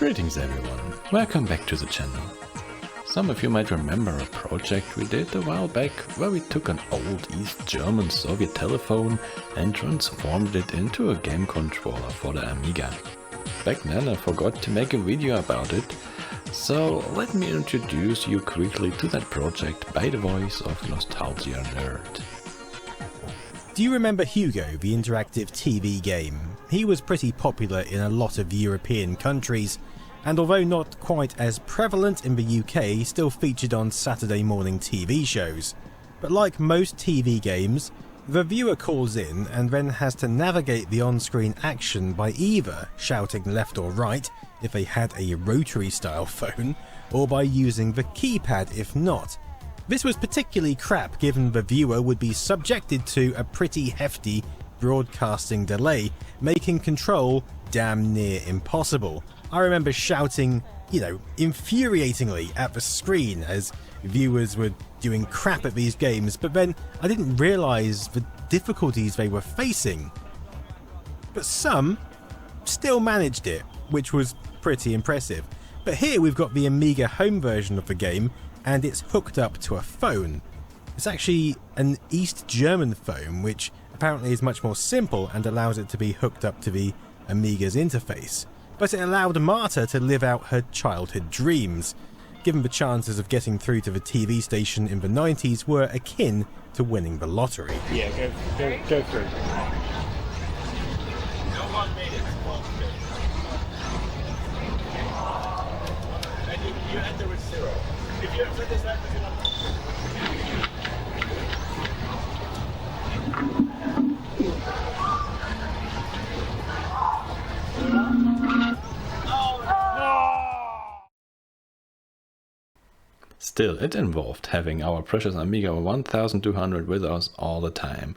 Greetings everyone, welcome back to the channel. Some of you might remember a project we did a while back where we took an old East German Soviet telephone and transformed it into a game controller for the Amiga. Back then I forgot to make a video about it, so let me introduce you quickly to that project by the voice of Nostalgia Nerd. Do you remember Hugo, the interactive TV game? He was pretty popular in a lot of European countries, and although not quite as prevalent in the UK, still featured on Saturday morning TV shows. But like most TV games, the viewer calls in and then has to navigate the on-screen action by either shouting left or right if they had a rotary style phone, or by using the keypad if not. This was particularly crap given the viewer would be subjected to a pretty hefty broadcasting delay, making control damn near impossible. I remember shouting, infuriatingly at the screen as viewers were doing crap at these games, but then I didn't realise the difficulties they were facing. But some still managed it, which was pretty impressive. But here we've got the Amiga home version of the game, and it's hooked up to a phone. It's actually an East German phone, which apparently is much more simple and allows it to be hooked up to the Amiga's interface. But it allowed Marta to live out her childhood dreams. Given the chances of getting through to the TV station in the 90s were akin to winning the lottery. Yeah, go through. No one made it. And you enter with 0. If you enter this right, Still, it involved having our precious Amiga 1200 with us all the time,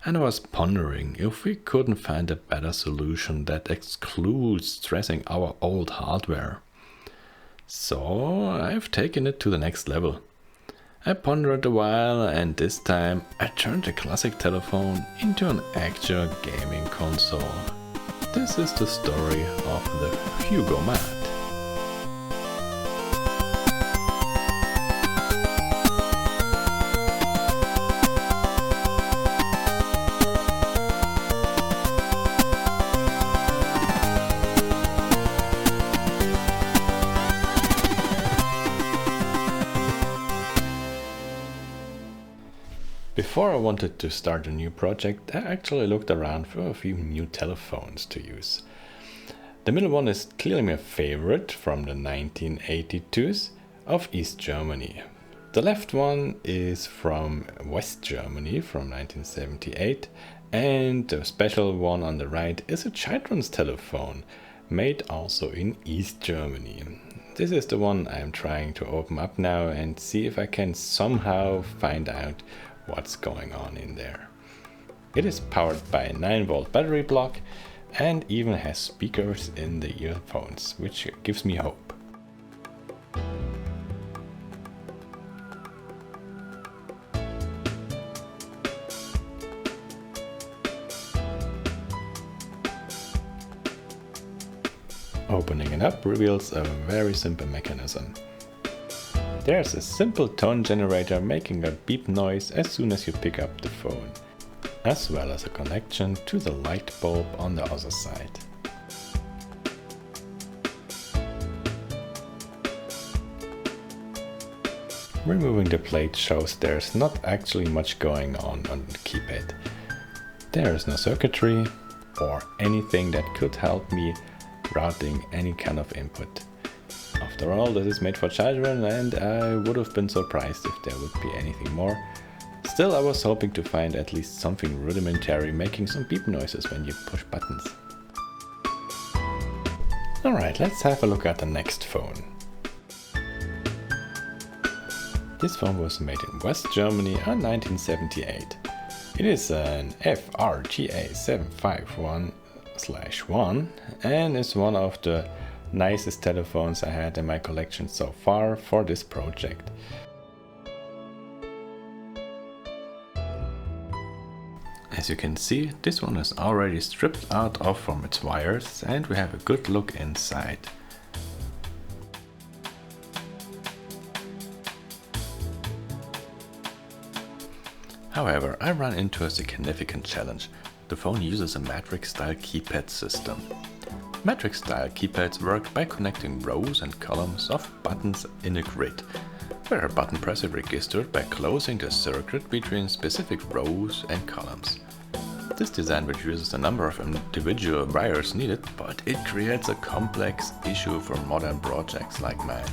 and I was pondering if we couldn't find a better solution that excludes stressing our old hardware. So I've taken it to the next level. I pondered a while, and this time I turned a classic telephone into an actual gaming console. This is the story of the Hugomat. Before I wanted to start a new project, I actually looked around for a few new telephones to use. The middle one is clearly my favorite from the 1982s of East Germany. The left one is from West Germany from 1978, and the special one on the right is a Chitron's telephone, made also in East Germany. This is the one I'm trying to open up now and see if I can somehow find out what's going on in there. It is powered by a 9-volt battery block and even has speakers in the earphones, which gives me hope. Opening it up reveals a very simple mechanism. There's a simple tone generator making a beep noise as soon as you pick up the phone, as well as a connection to the light bulb on the other side. Removing the plate shows there's not actually much going on the keypad. There is no circuitry or anything that could help me routing any kind of input. After all, this is made for children, and I would have been surprised if there would be anything more. Still, I was hoping to find at least something rudimentary making some beep noises when you push buttons. Alright, let's have a look at the next phone. This phone was made in West Germany in 1978. It is an FRGA 751/1 and is one of the nicest telephones I had in my collection so far for this project. As you can see, this one is already stripped out from its wires and we have a good look inside. However, I ran into a significant challenge. The phone uses a matrix-style keypad system. Matrix-style keypads work by connecting rows and columns of buttons in a grid, where a button press is registered by closing the circuit between specific rows and columns. This design reduces the number of individual wires needed, but it creates a complex issue for modern projects like mine.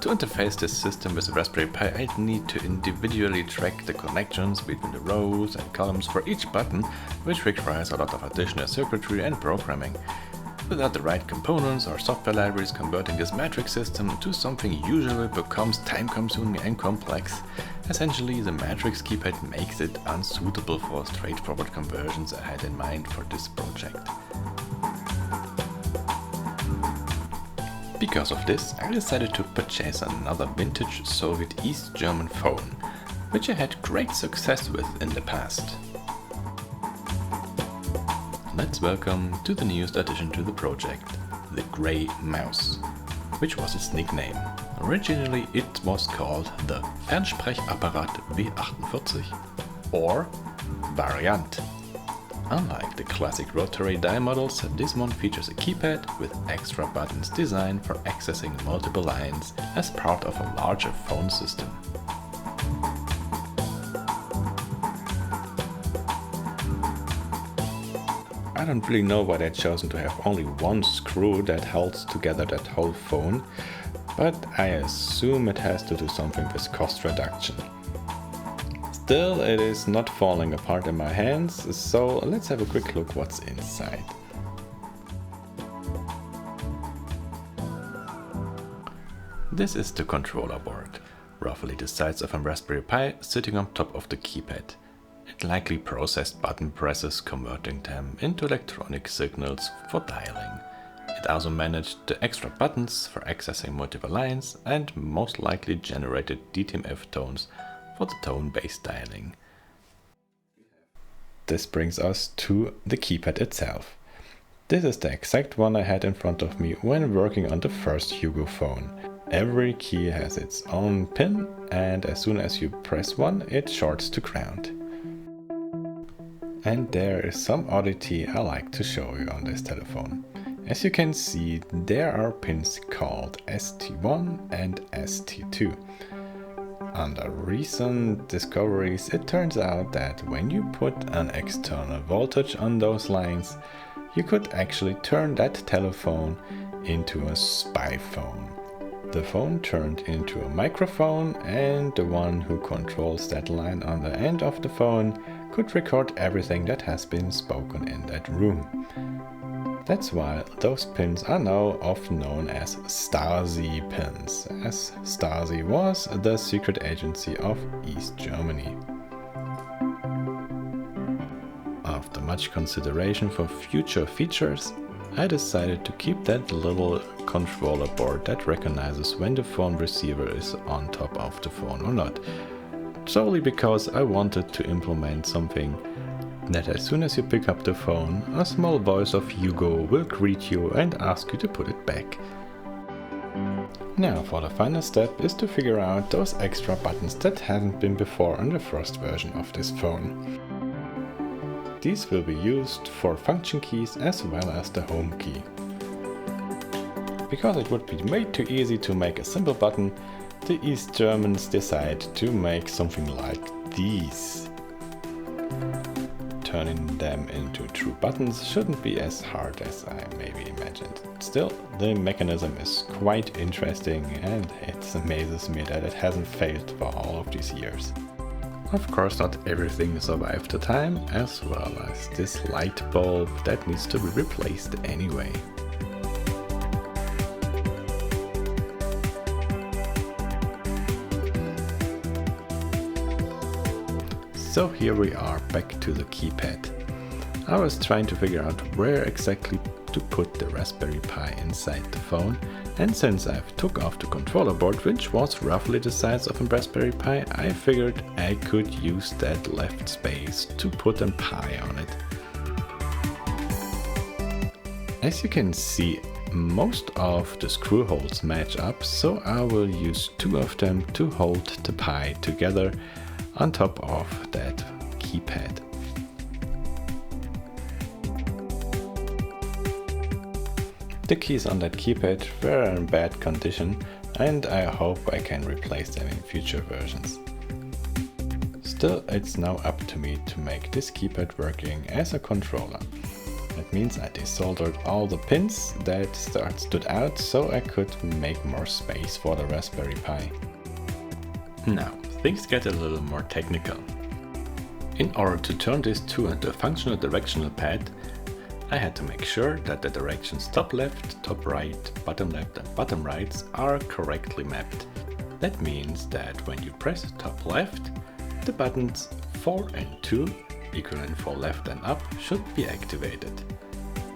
To interface this system with the Raspberry Pi, I'd need to individually track the connections between the rows and columns for each button, which requires a lot of additional circuitry and programming. Without the right components or software libraries, converting this matrix system to something usually becomes time-consuming and complex. Essentially, the matrix keypad makes it unsuitable for straightforward conversions I had in mind for this project. Because of this, I decided to purchase another vintage Soviet East German phone, which I had great success with in the past. Let's welcome to the newest addition to the project, the Grey Mouse, which was its nickname. Originally it was called the Fernsprechapparat W48 or Variant. Unlike the classic rotary dial models, this one features a keypad with extra buttons designed for accessing multiple lines as part of a larger phone system. I don't really know why they'd chosen to have only one screw that holds together that whole phone, but I assume it has to do something with cost reduction. Still, it is not falling apart in my hands, so let's have a quick look what's inside. This is the controller board, roughly the size of a Raspberry Pi sitting on top of the keypad. It likely processed button presses, converting them into electronic signals for dialing. It also managed the extra buttons for accessing multiple lines and most likely generated DTMF tones for the tone-based dialing. This brings us to the keypad itself. This is the exact one I had in front of me when working on the first Hugo phone. Every key has its own pin, and as soon as you press one, it shorts to ground. And there is some oddity I like to show you on this telephone. As you can see, there are pins called ST1 and ST2. Under recent discoveries, it turns out that when you put an external voltage on those lines, you could actually turn that telephone into a spy phone. The phone turned into a microphone, and the one who controls that line on the end of the phone could record everything that has been spoken in that room. That's why those pins are now often known as Stasi pins, as Stasi was the secret agency of East Germany. After much consideration for future features, I decided to keep that little controller board that recognizes when the phone receiver is on top of the phone or not, solely because I wanted to implement something that as soon as you pick up the phone, a small voice of Hugo will greet you and ask you to put it back. Now for the final step is to figure out those extra buttons that hadn't been before on the first version of this phone. These will be used for function keys as well as the home key. Because it would be way too easy to make a simple button, the East Germans decide to make something like these. Turning them into true buttons shouldn't be as hard as I maybe imagined. Still, the mechanism is quite interesting, and it amazes me that it hasn't failed for all of these years. Of course, not everything survived the time, as well as this light bulb that needs to be replaced anyway. So here we are back to the keypad. I was trying to figure out where exactly to put the Raspberry Pi inside the phone, and since I've took off the controller board, which was roughly the size of a Raspberry Pi, I figured I could use that left space to put a Pi on it. As you can see, most of the screw holes match up, so I will use two of them to hold the Pi together, on top of that keypad. The keys on that keypad were in bad condition, and I hope I can replace them in future versions. Still, it's now up to me to make this keypad working as a controller. That means I desoldered all the pins that stood out so I could make more space for the Raspberry Pi. Now, things get a little more technical. In order to turn this tool into a functional directional pad, I had to make sure that the directions top left, top right, bottom left and bottom right are correctly mapped. That means that when you press top left, the buttons 4 and 2, equivalent for left and up, should be activated,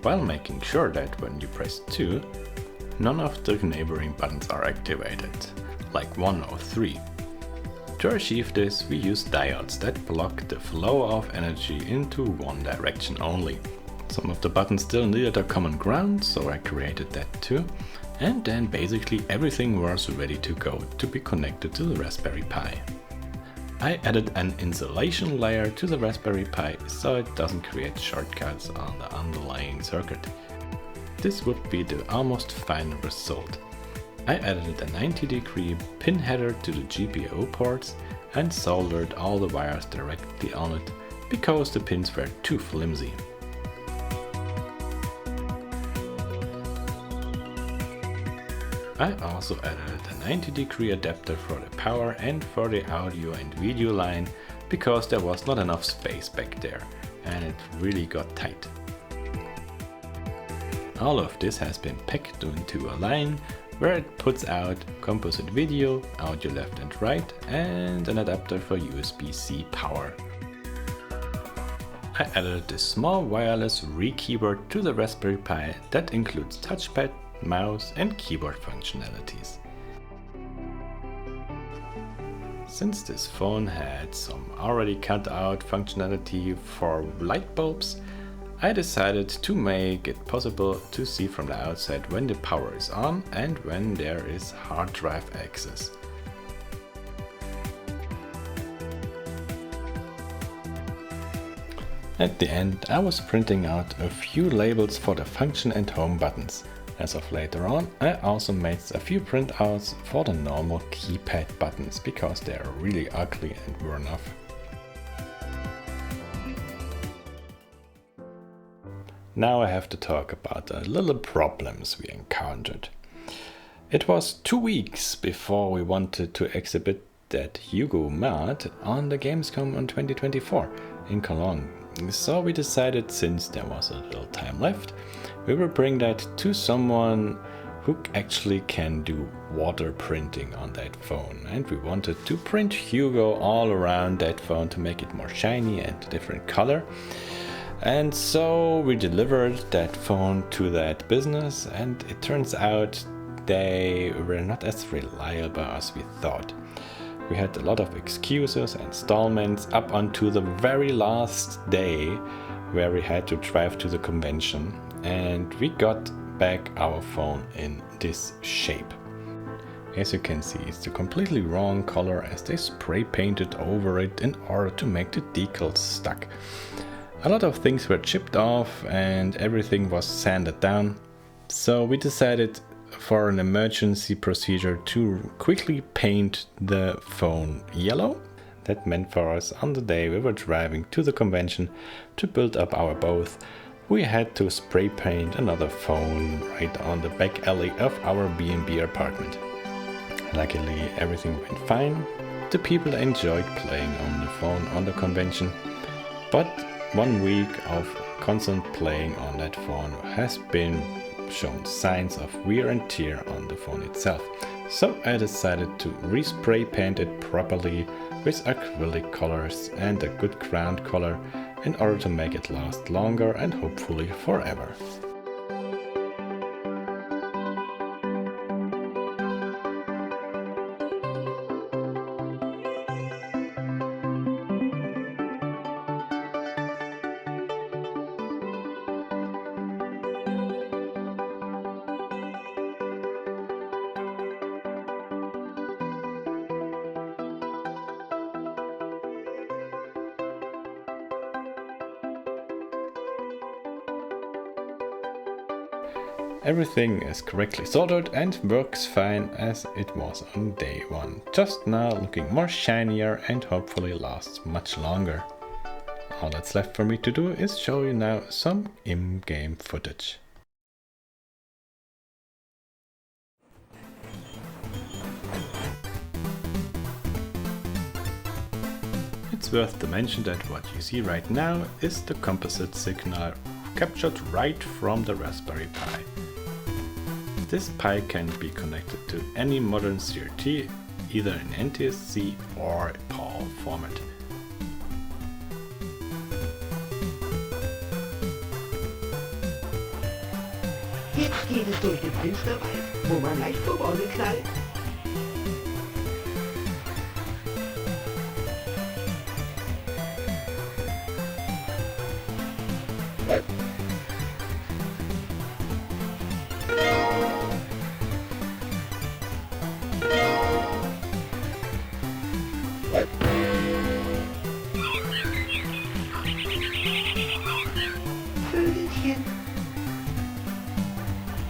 while making sure that when you press 2, none of the neighboring buttons are activated, like 1 or 3. To achieve this, we use diodes that block the flow of energy into one direction only. Some of the buttons still needed a common ground, so I created that too, and then basically everything was ready to go to be connected to the Raspberry Pi. I added an insulation layer to the Raspberry Pi so it doesn't create shortcuts on the underlying circuit. This would be the almost final result. I added a 90-degree pin header to the GPIO ports and soldered all the wires directly on it because the pins were too flimsy. I also added a 90-degree adapter for the power and for the audio and video line because there was not enough space back there and it really got tight. All of this has been packed into a line where it puts out composite video, audio left and right, and an adapter for USB-C power. I added this small wireless keyboard to the Raspberry Pi that includes touchpad, mouse and keyboard functionalities. Since this phone had some already cut out functionality for light bulbs, I decided to make it possible to see from the outside when the power is on and when there is hard drive access. At the end, I was printing out a few labels for the function and home buttons. As of later on, I also made a few printouts for the normal keypad buttons because they are really ugly and worn off. Now I have to talk about the little problems we encountered. It was 2 weeks before we wanted to exhibit that Hugomat on the Gamescom in 2024 in Cologne. So we decided, since there was a little time left, we will bring that to someone who actually can do water printing on that phone. And we wanted to print Hugo all around that phone to make it more shiny and different color. And so we delivered that phone to that business, and it turns out they were not as reliable as we thought. We had a lot of excuses and installments up until the very last day where we had to drive to the convention, and we got back our phone in this shape. As you can see, it's the completely wrong color as they spray painted over it in order to make the decals stuck. A lot of things were chipped off and everything was sanded down, so we decided for an emergency procedure to quickly paint the phone yellow. That meant for us, on the day we were driving to the convention to build up our booth, we had to spray paint another phone right on the back alley of our B&B apartment. Luckily everything went fine. The people enjoyed playing on the phone on the convention, but 1 week of constant playing on that phone has been shown signs of wear and tear on the phone itself. So I decided to respray paint it properly with acrylic colors and a good ground color in order to make it last longer and hopefully forever. Everything is correctly soldered and works fine as it was on day one, just now looking more shinier and hopefully lasts much longer. All that's left for me to do is show you now some in-game footage. It's worth to mention that what you see right now is the composite signal captured right from the Raspberry Pi. This Pi can be connected to any modern CRT, either in NTSC or PAL format. Jetzt geht es durch den Finsterwald, wo man leicht vor Bäume knallt. Vögelchen.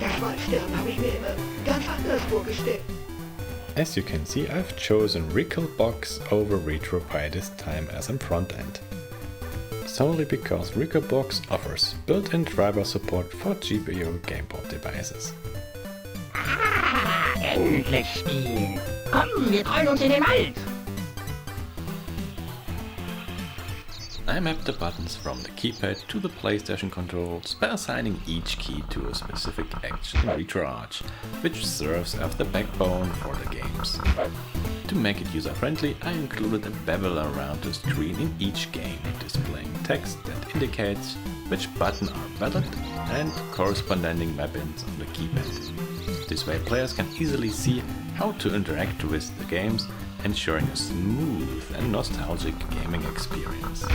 Der Schmalstirn habe ich mir immer ganz anders vorgestellt. As you can see, I've chosen Recalbox over RETR-O-MAT this time as a front end. Solely because Recalbox offers built-in driver support for GPU gameboard devices. Endlich spielen. Komm, wir treuen uns in den Wald. I mapped the buttons from the keypad to the PlayStation controls by assigning each key to a specific action in RETR-O-MAT, which serves as the backbone for the games. To make it user-friendly, I included a bevel around the screen in each game, displaying text that indicates which buttons are valid and corresponding mappings on the keypad. This way players can easily see how to interact with the games, ensuring a smooth and nostalgic gaming experience.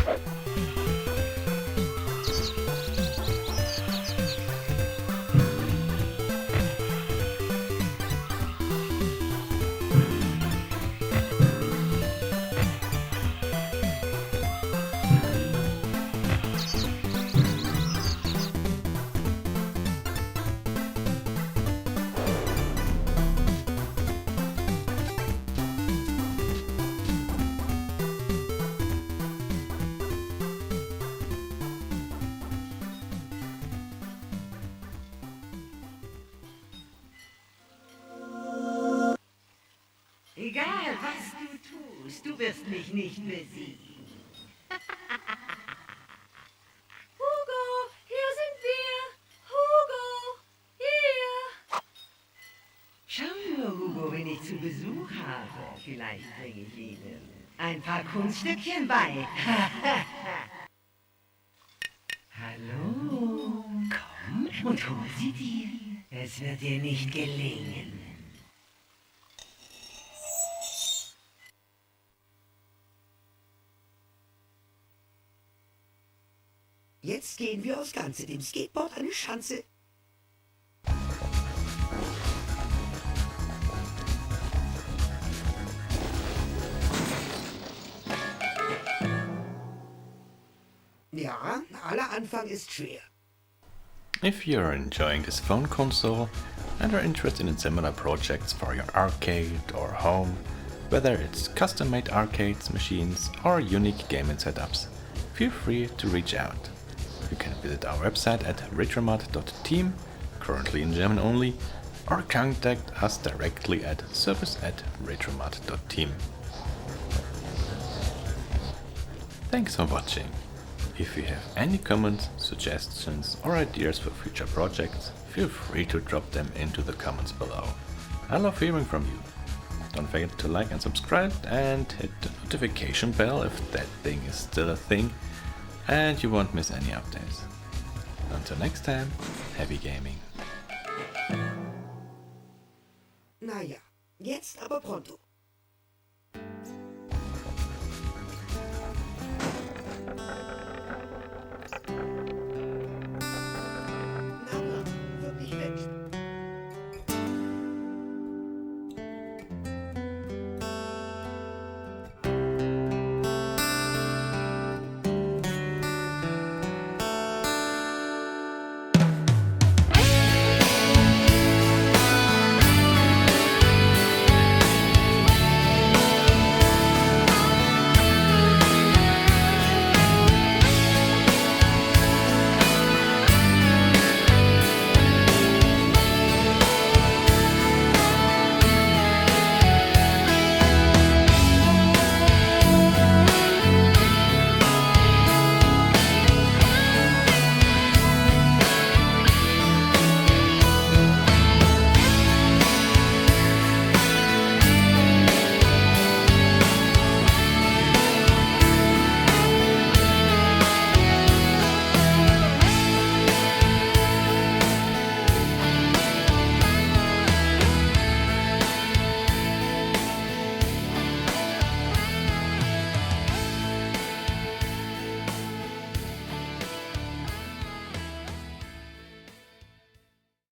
Egal, was du tust, du wirst mich nicht besiegen. Hugo, hier sind wir! Hugo, hier! Schau nur, Hugo, wen ich zu Besuch habe. Vielleicht bringe ich Ihnen ein paar Kunststückchen bei. Hallo, komm und hol sie dir. Es wird dir nicht gelingen. Jetzt gehen wir aufs Ganze, dem Skateboard eine Schanze. Ja, aller Anfang ist schwer. If you're enjoying this phone console and are interested in similar projects for your arcade or home, whether it's custom-made arcades, machines or unique gaming setups, feel free to reach out. You can visit our website at RETR-O-MAT.team, currently in German only, or contact us directly at service@RETR-O-MAT.team. Thanks for watching. If you have any comments, suggestions or ideas for future projects, feel free to drop them into the comments below. I love hearing from you. Don't forget to like and subscribe and hit the notification bell if that thing is still a thing and you won't miss any updates. Until next time, happy gaming. Naja, jetzt aber pronto.